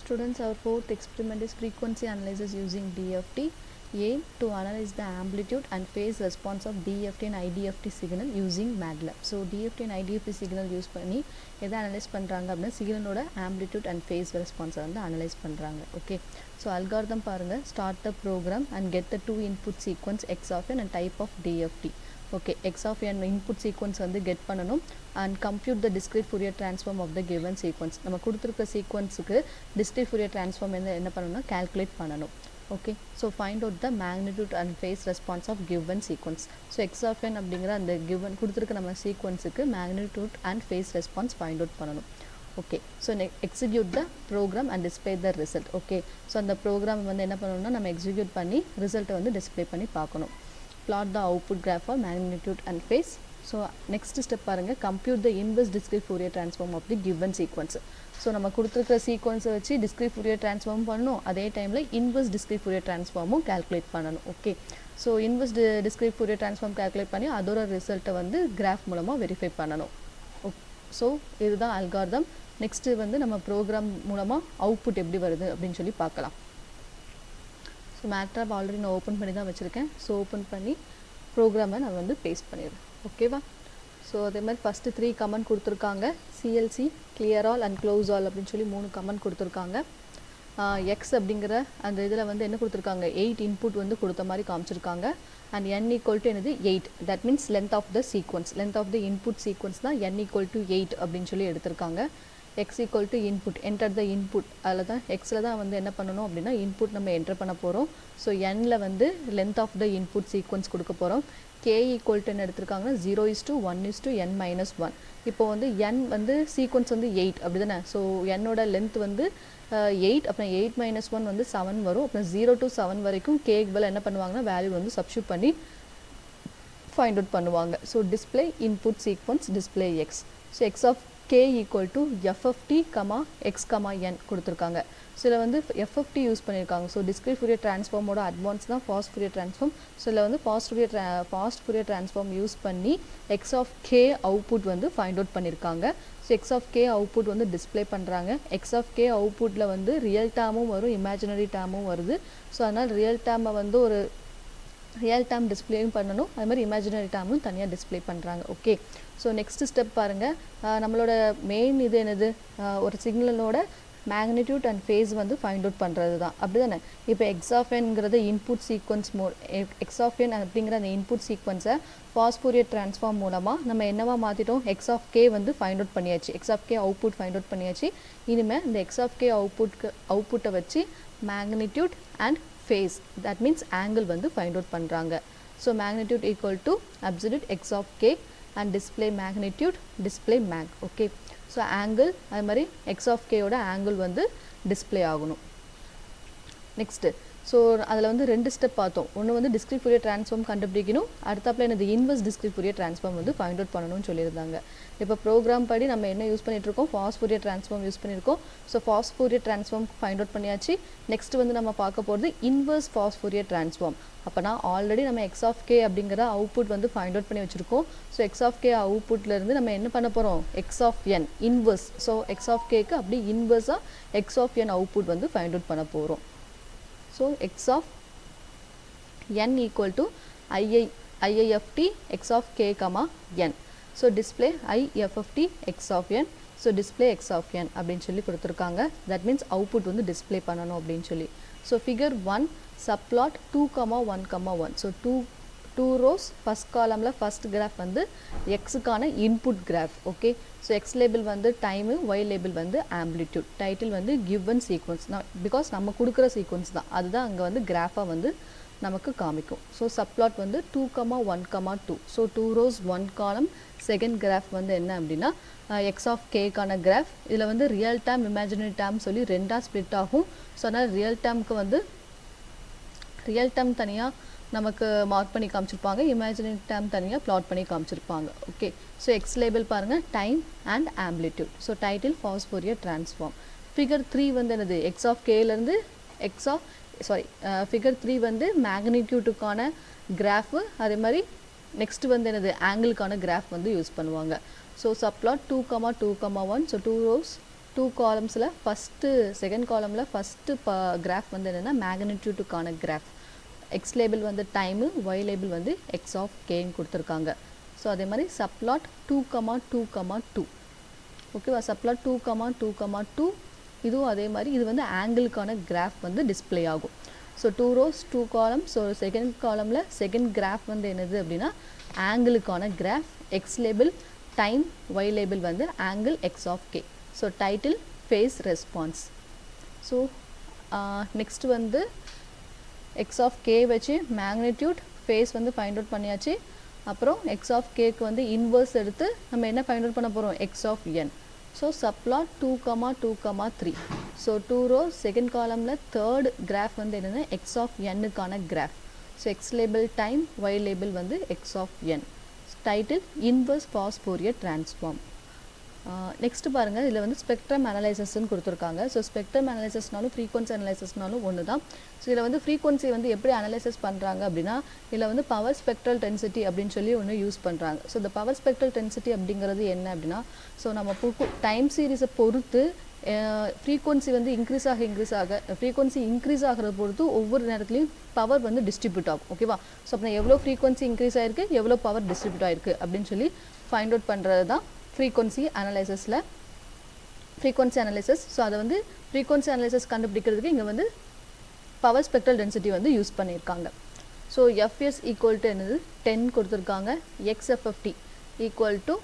Students, our fourth experiment is frequency analysis using DFT. Aim to analyze the amplitude and phase response of DFT and IDFT signal using MATLAB. So DFT and IDFT signal use பண்ணி எதை analyze பண்றாங்க அப்படின்னா signalோட amplitude and phase response வந்து analyze பண்றாங்க. Okay. So algorithm பாருங்க, start the program and get the two input sequence x of n and type of DFT. Okay, x of n input sequence வந்து get பண்ணனும் and compute the discrete Fourier transform of the given sequence. நம்ம கொடுத்திருக்க sequenceக்கு discrete Fourier transform என்ன பண்ணனும்னா calculate பண்ணனும். Okay, so find out the magnitude and phase response of given sequence. So x of n அப்படிங்கற அந்த given கொடுத்திருக்க நம்ம sequenceக்கு magnitude and phase response find out பண்ணனும். Okay, so execute the program and display the result. Okay, so அந்த program வந்து என்ன பண்ணனும்னா நம்ம execute பண்ணி result வந்து display பண்ணி பார்க்கணும். Plot the output graph for magnitude and phase. So next step பாருங்க, compute the inverse discrete Fourier transform of the given sequence. So நம்ம கொடுத்திருக்கிற sequence வச்சு discrete Fourier transform பண்ணனும், அதே டைம்ல inverse discrete Fourier transformம் calculate பண்ணனும். Okay, so inverse discrete Fourier transform calculate பண்ணி அதோட ரிசல்ட்டை வந்து graph மூலமா verify பண்ணனும். So இதுதான் algorithm. next வந்து நம்ம program மூலமா output எப்படி வருது அப்படினு சொல்லி பார்க்கலாம். So MATLAB already நான் ஓபன் பண்ணி தான் வச்சிருக்கேன். So ஓபன் பண்ணி ப்ரோக்ராமை நான் வந்து பேஸ்ட் பண்ணிடுறேன். ஓகேவா? ஸோ அதே மாதிரி ஃபஸ்ட்டு 3 கமெண்ட் கொடுத்துருக்காங்க. CLC, clear all and close all அப்படின்னு சொல்லி 3 கமெண்ட் கொடுத்துருக்காங்க. எக்ஸ் அப்படிங்கிற அந்த இதில் வந்து என்ன கொடுத்துருக்காங்க, 8 இன்புட் வந்து கொடுத்த மாதிரி காமிச்சிருக்காங்க. அண்ட் n ஈக்குவல் டு என்னது 8, that means length of the sequence, length of the input sequence தான் n ஈக்குவல் டு 8 அப்படின்னு சொல்லி எடுத்திருக்காங்க. x equal to input, enter the input. அதில் தான் xல தான் வந்து என்ன பண்ணணும் அப்படின்னா input நம்ம enter பண்ண போகிறோம். ஸோ nல வந்து length of the input sequence கொடுக்க போகிறோம். k equal to என்ன எடுத்திருக்காங்கன்னா 0:1:n minus 1. இப்போ வந்து n வந்து sequence வந்து 8 அப்படி தானே. ஸோ என்னோட length வந்து 8, அப்புறம் 8 minus 1 வந்து 7 வரும். அப்புறம் 0 to 7 வரைக்கும் k பதில் என்ன பண்ணுவாங்கன்னா வேல்யூ வந்து சப்ஸ்டியூட் பண்ணி ஃபைண்ட் அவுட் பண்ணுவாங்க. So display input sequence display X. So X of k equal to FFT, x, n கொடுத்துருக்காங்க. ஸோ இதில் வந்து FFT யூஸ் பண்ணியிருக்காங்க. ஸோ discrete Fourier transformோட அட்வான்ஸ் தான் fast Fourier transform. ஸோ இதில் வந்து fast Fourier transform யூஸ் பண்ணி x of k அவுட்புட் வந்து ஃபைண்ட் அவுட் பண்ணியிருக்காங்க. So x of k output வந்து டிஸ்பிளே பண்ணுறாங்க. x of k அவுட்புட்டில் வந்து ரியல் டேர்மும் வரும், இமேஜினரி டேர்மும் வருது. ஸோ அதனால் ரியல் டேர்மை வந்து ஒரு ரியல் டேர்ம் டிஸ்பிளேயும் பண்ணணும், அது மாதிரி இமேஜினரி டேர்மும் தனியாக டிஸ்பிளே பண்ணுறாங்க. ஓகே, ஸோ நெக்ஸ்ட் ஸ்டெப் பாருங்கள், நம்மளோட மெயின் இது என்னது, ஒரு சிக்னலோட மேக்னிடியூட் அண்ட் ஃபேஸ் வந்து ஃபைண்ட் அவுட் பண்ணுறது தான், அப்படி தானே. இப்போ எக்ஸ் ஆஃப் என்கிறது input sequence X of N அப்படிங்கிற அந்த இன்புட் சீக்வன்ஸை ஃபாஸ்ட் ஃபோரியர் ட்ரான்ஸ்ஃபார்ம் மூலமாக நம்ம என்னவா மாற்றிட்டோம், எக்ஸ் ஆஃப் கே வந்து ஃபைண்ட் அவுட் பண்ணியாச்சு, X of K output find out பண்ணியாச்சு. இனிமேல் இந்த எக்ஸ் ஆஃப் கே அவுட்புட்டை வச்சு magnitude and phase, that means angle வந்து find out பண்றாங்க. So magnitude equal to absolute x of k and display magnitude, display mag. Okay, so angle அது மாதிரி x of k ஓட angle வந்து display ஆகணும். next, so அதில் வந்து 2 step பார்த்தோம். ஒன்று வந்து discrete Fourier transform கண்டுபிடிக்கணும், அடுத்தாப்பில் என்னது inverse discrete Fourier transform வந்து ஃபைண்ட் அவுட் பண்ணணும்னு சொல்லியிருந்தாங்க. இப்போ ப்ரோக்ராம் படி நம்ம என்ன யூஸ் பண்ணிகிட்ருக்கோம், ஃபாஸ்ட் Fourier transform யூஸ் பண்ணியிருக்கோம். So fast Fourier transform find out பண்ணியாச்சு. நெக்ஸ்ட் வந்து நம்ம பார்க்க போகிறது இன்வர்ஸ் ஃபாஸ்ட் Fourier transform. அப்போனா ஆல்ரெடி நம்ம எக்ஸ் ஆஃப் கே அப்படிங்கிற அவுட்புட் வந்து ஃபைண்ட் அவுட் பண்ணி வச்சுருக்கோம். ஸோ எக்ஸ் ஆஃப் கே அவுட்புட்லேருந்து நம்ம என்ன பண்ண போகிறோம், x of n inverse. So X of கேக்கு அப்படி இன்வர்ஸாக எக்ஸ் ஆஃப் என் அவுட்புட் வந்து ஃபைண்ட் அவுட் பண்ண போகிறோம். So x of n equal to IIFT x of k comma n. So display IFFT x of n. So display x of n அப்படின்னு சொல்லி கொடுத்துருக்காங்க. That means output வந்து display பண்ணணும் அப்படின்னு சொல்லி. So figure 1 subplot 2, 1, 1. So 2 rows, first columnல first graph வந்து xக்கான input graph. Okay, so x label வந்து time, y label வந்து amplitude, title வந்து given sequence. Because நம்ம கொடுக்குற sequence தான், அதுதான் அங்கே வந்து graph வந்து நமக்கு காமிக்கும். So subplot வந்து 2, 1, 2. So 2 rows 1 column, second graph வந்து என்ன அப்படின்னா x of k கான graph. இதில் வந்து real term imaginary term சொல்லி ரெண்டாக split ஆகும். ஸோ அதனால் real termக்கு வந்து real term தனியாக நமக்கு மார்க் பண்ணி காமிச்சிருப்பாங்க, இமேஜினரி டேர்ம் தனியாக பிளாட் பண்ணி காமிச்சிருப்பாங்க. ஓகே, ஸோ எக்ஸ் லேபிள் பாருங்கள் time and amplitude. So title fast Fourier transform. Figure 3 வந்து என்னது, எக்ஸ் ஆஃப் கேலேருந்து ஃபிகர் 3 வந்து மேக்னிடியூட்டுக்கான கிராஃபு, அதே மாதிரி நெக்ஸ்ட் வந்து என்னது ஆங்கிளுக்கான கிராஃப் வந்து யூஸ் பண்ணுவாங்க. So subplot 2, 2, 1. So 2 rows two காலம்ஸில் செகண்ட் காலமில் ஃபஸ்ட்டு கிராஃப் வந்து என்னென்னா மேக்னிடியூட்டுக்கான கிராஃப். எக்ஸ் லேபிள் வந்து டைமு, ஒய் லேபிள் வந்து எக்ஸ் ஆஃப் கேன்னு கொடுத்துருக்காங்க. ஸோ அதே மாதிரி சப்ளாட் 2,2,2. ஓகேவா, சப்ளாட் 2,2,2. இதுவும் அதே மாதிரி இது வந்து ஆங்கிளுக்கான கிராஃப் வந்து டிஸ்பிளே ஆகும். So 2 rows 2 columns. So second காலமில் செகண்ட் கிராஃப் வந்து என்னது அப்படின்னா ஆங்கிளுக்கான graph. X label time, y label வந்து angle x of k. So title phase response. So next வந்து எக்ஸ் ஆஃப் கே வச்சு மேக்னிடியூட் ஃபேஸ் வந்து ஃபைண்ட் அவுட் பண்ணியாச்சு. அப்புறம் எக்ஸ் ஆஃப் கேக்கு வந்து இன்வர்ஸ் எடுத்து நம்ம என்ன ஃபைண்ட் அவுட் பண்ண போகிறோம், x of n. So subplot 2,2,3. So 2 rows second காலமில் தேர்ட் கிராஃப் வந்து என்னென்னா எக்ஸ் ஆஃப் எண்ணுக்கான graph. So x label time, y label வந்து x of n. Title inverse fast Fourier transform. Next பாருங்கள், இதில் வந்து ஸ்பெக்ட்ரம் அனலைசஸ்ன்னு கொடுத்துருக்காங்க. ஸோ ஸ்பெக்ட்ரம் அனலைசஸ்னாலும் ஃப்ரீக்வன்சி அனலைசஸ்னாலும் ஒன்று தான். ஸோ இதில் வந்து ஃப்ரீக்வன்சி வந்து எப்படி அனலைசஸ் பண்ணுறாங்க அப்படின்னா இதில் வந்து பவர் ஸ்பெக்ட்ரல் டென்சிட்டி அப்படின்னு சொல்லி ஒன்று யூஸ் பண்ணுறாங்க. ஸோ இந்த பவர் ஸ்பெக்ட்ரல் டென்சிட்டி அப்படிங்கிறது என்ன அப்படின்னா, ஸோ நம்ம டைம் சீரீஸை பொறுத்து ஃப்ரீக்வன்சி வந்து இன்க்ரீஸ் ஆக ஃப்ரீக்வன்சி இன்க்ரீஸ் ஆகிறத பொறுத்து ஒவ்வொரு நேரத்துலையும் பவர் வந்து டிஸ்ட்ரிபியூட் ஆகும். ஓகேவா, ஸோ அப்போ எவ்வளோ ஃப்ரீக்வன்சி இன்க்ரீஸ் ஆகிருக்கு, எவ்வளோ பவர் டிஸ்ட்ரிபியூட் ஆகிருக்கு அப்படின்னு சொல்லி ஃபைண்ட் அவுட் பண்ணுறது தான் ஃப்ரீக்வன்சி அனலைசஸில் ஃப்ரீக்வன்சி அனலைசஸ். ஸோ அதை வந்து ஃப்ரீக்வன்சி அனலைசஸ் கண்டுபிடிக்கிறதுக்கு இங்கே வந்து பவர் ஸ்பெக்ட்ரல் டென்சிட்டி வந்து யூஸ் பண்ணியிருக்காங்க. ஸோ எஃப்எஸ் ஈக்குவல் டு என்னது 10 கொடுத்துருக்காங்க. X FFT equal to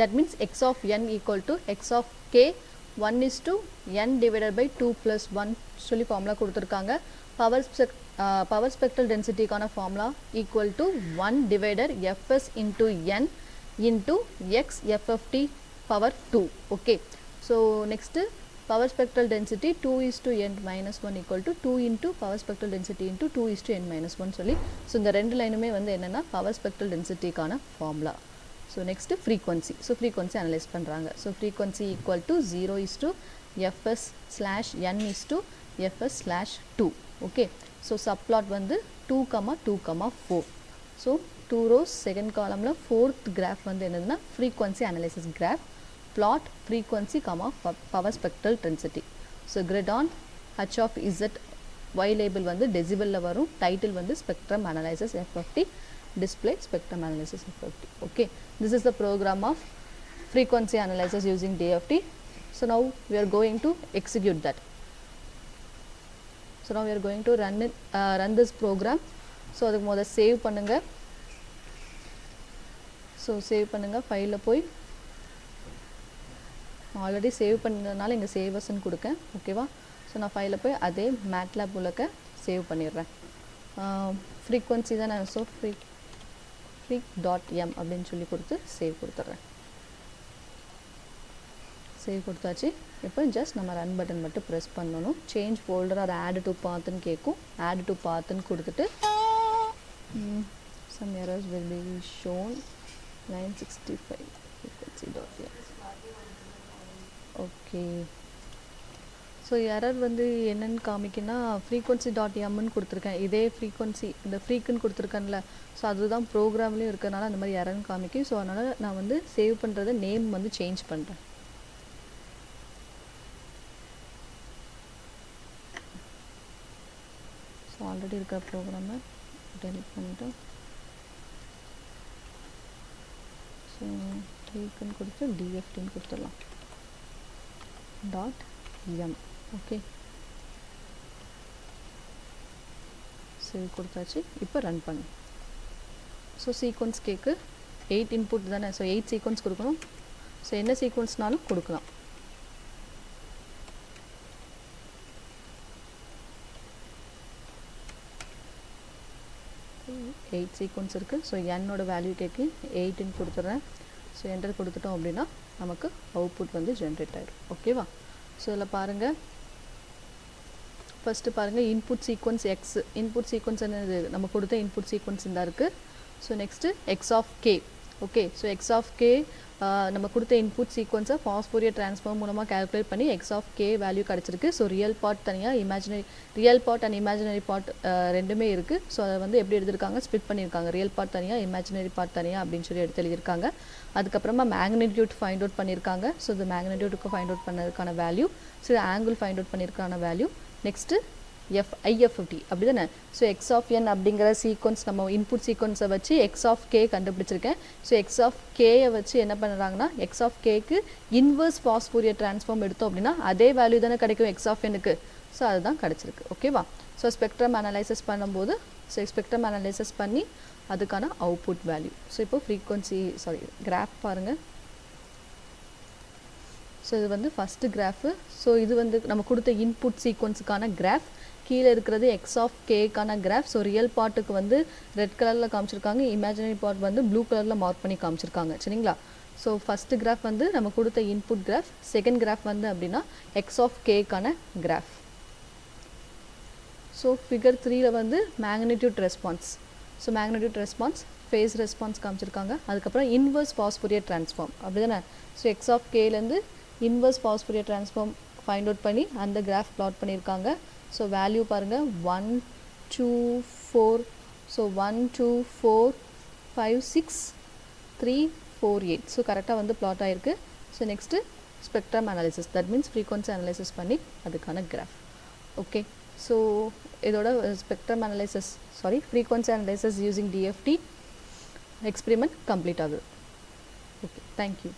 that means x of n equal to x of k 1:n divided by 2 plus 1 சொல்லி ஃபார்முலா கொடுத்துருக்காங்க. பவர் ஸ்பெக்ட்ரல் டென்சிட்டிக்கான formula equal to 1 divider FS into n into x FFT power 2. okay, so next power spectral density 2:n-1 equal to 2 into power spectral density into 2:n-1 சொல்லி. So இந்த ரெண்டு லைனுமே வந்து என்னென்னா power spectral டென்சிட்டிக்கான formula. So next frequency. So frequency analyse பண்ணுறாங்க. So frequency equal to 0:fs/n/fs/2. Okay, so subplot வந்து 2,2,4. So 2 rows second காலமில் ஃபோர்த் கிராஃப் வந்து என்னதுன்னா frequency analysis graph. Plot frequency power spectral density. So grid on H of Z, y label வந்து டெசிபலில் வரும். Title வந்து spectrum analysis FFT. display spectrum analysis FFT. okay, this is the program of frequency analysis using DFT. So now we are going to execute that. So now we are going to run this program. So adukku moda save pannunga. So save pannunga, file la poi already save பண்ணதுனால இங்க save as ன்னு கொடுக்கேன். ஓகேவா, so நான் ஃபைலில் போய் அதே MATLAB உள்ளக்க save பண்ணிடுறேன். ஃப்ரீக்வன்சி தான் நான் ஸோ freq.m அப்படின்னு சொல்லி கொடுத்து சேவ் கொடுத்துட்றேன். சேவ் கொடுத்தாச்சு. இப்போ ஜஸ்ட் நம்ம ரன் பட்டன் மட்டும் ப்ரெஸ் பண்ணணும். Change folder or add to பாத்துன்னு கேட்கும். ஆட் டு பாத்துன்னு கொடுத்துட்டு some errors will be shown 965 frequency.m. Okay, so error வந்து என்னென்னு காமிக்குன்னா frequency.mன்னு கொடுத்துருக்கேன். இதே ஃப்ரீக்வன்சி இந்த ஃப்ரீக்குன்னு கொடுத்துருக்கேன்ல, ஸோ அதுதான் ப்ரோக்ராம்லேயும் இருக்கிறனால அந்த மாதிரி எரர்னு காமிக்கும். ஸோ அதனால் நான் வந்து சேவ் பண்ணுறத நேம் வந்து சேஞ்ச் பண்ணுறேன். ஸோ ஆல்ரெடி இருக்கிற ப்ரோக்ராமை டெலிட் பண்ணிட்டோம். ஸோ ஃப்ரீக்குன்னு கொடுத்து டிஎஃப்டின்னு கொடுத்துடலாம். .m. ஓகே, சேவ் கொடுத்தாச்சு. இப்போ ரன் பண்ணு. ஸோ சீக்வன்ஸ் கேக்கு 8 இன்புட் தானே, ஸோ 8 சீக்வன்ஸ் கொடுக்கணும். ஸோ என்ன சீக்வன்ஸ்னாலும் கொடுக்கலாம். எயிட் சீக்வன்ஸ் இருக்குது. ஸோ என்னோட வேல்யூ கேக்கு 8ன்னு கொடுத்துட்றேன். ஸோ என்டர் கொடுத்துட்டோம் அப்படின்னா நமக்கு அவுட்புட் வந்து ஜென்ரேட் ஆகிடும். ஓகேவா, ஸோ இதில் பாருங்கள், ஃபஸ்ட்டு பாருங்கள் input sequence X. Input sequence என்னது, நம்ம கொடுத்த இன்புட் சீக்வன்ஸ் இந்த இருக்குது. So next X of K okay. So X of K நம்ம கொடுத்த இன்புட் சீக்வன்ஸை ஃபாஸ்ட் ஃபோரியர் ட்ரான்ஸ்ஃபார்ம் மூலமாக கால்குலேட் பண்ணி எக்ஸ் ஆஃப் கே வேல்யூ கிடச்சிருக்கு. ஸோ ரியல் பார்ட் தனியாக real part and imaginary part ரெண்டுமே இருக்குது. ஸோ அதை வந்து எப்படி எடுத்திருக்காங்க, ஸ்ப்ளிட் பண்ணியிருக்காங்க. ரியல் பார்ட் தனியாக, இமேஜினரி பார்ட் தனியாக அப்படின்னு சொல்லி எடுத்து எழுதியிருக்காங்க. அதுக்கப்புறமா மேக்னிடியூட் ஃபைண்ட் அவுட் பண்ணியிருக்காங்க. ஸோ இந்த மேக்னிடியூட்டுக்கு ஃபைண்ட் அவுட் பண்ணதுக்கான value, so angle find out பண்ணியிருக்கான வேல்யூ. நெக்ஸ்ட்டு IFFT அப்படி தானே. ஸோ எக்ஸ் ஆஃப் என் அப்படிங்கிற சீக்வன்ஸ் நம்ம இன்புட் சீக்வன்ஸை வச்சு எக்ஸ் ஆஃப் கே கண்டுபிடிச்சிருக்கேன். ஸோ எக்ஸ் ஆஃப் கேயை வச்சு என்ன பண்ணுறாங்கன்னா, எக்ஸ் ஆஃப் கேக்கு இன்வர்ஸ் ஃபாஸ்ட் ஃபோரியர் ட்ரான்ஸ்ஃபார்ம் எடுத்தோம் அப்படின்னா அதே வேல்யூ தானே கிடைக்கும் எக்ஸ் ஆஃப் எனுக்கு. ஸோ அதுதான் கிடச்சிருக்கு. ஓகேவா. ஸோ ஸ்பெக்ட்ரம் அனலைசஸ் பண்ணும்போது ஸ்பெக்ட்ரம் அனலைசஸ் பண்ணி அதுக்கான அவுட்புட் வேல்யூ. ஸோ இப்போ கிராஃப் பாருங்கள். ஸோ இது வந்து ஃபஸ்ட்டு கிராஃபு. ஸோ இது வந்து நம்ம கொடுத்த இன்புட் சீக்வன்ஸுக்கான கிராஃப். கீழே இருக்கிறது எக்ஸ் ஆஃப் கேக்கான கிராஃப். ஸோ ரியல் பார்ட்டுக்கு வந்து ரெட் கலரில் காமிச்சிருக்காங்க, இமேஜினரி பார்ட் வந்து ப்ளூ கலரில் மார்க் பண்ணி காமிச்சிருக்காங்க. சரிங்களா. ஸோ ஃபஸ்ட்டு கிராஃப் வந்து நம்ம கொடுத்த இன்புட் கிராஃப். செகண்ட் கிராஃப் வந்து அப்படின்னா எக்ஸ் ஆஃப் கேக்கான கிராஃப். ஸோ ஃபிகர் 3ல் வந்து magnitude response. So magnitude response, phase response காமிச்சிருக்காங்க. அதுக்கப்புறம் இன்வர்ஸ் ஃபாஸ்ட் ஃபோரியர் ட்ரான்ஸ்ஃபார்ம் அப்படி தானே. ஸோ எக்ஸ் ஆஃப் கேலேருந்து inverse fast Fourier transform find out பண்ணி அந்த கிராஃப் ப்ளாட் பண்ணியிருக்காங்க. ஸோ வேல்யூ பாருங்கள் 1 2 4. ஸோ 1 2 4 5 6 3 4 8. ஸோ கரெக்டாக வந்து ப்ளாட் ஆகிருக்கு. So next spectrum analysis, that means frequency analysis பண்ணி அதுக்கான கிராஃப். ஓகே. ஸோ இதோட spectrum analysis frequency analysis using DFT experiment complete ஆகுது. Okay, thank you.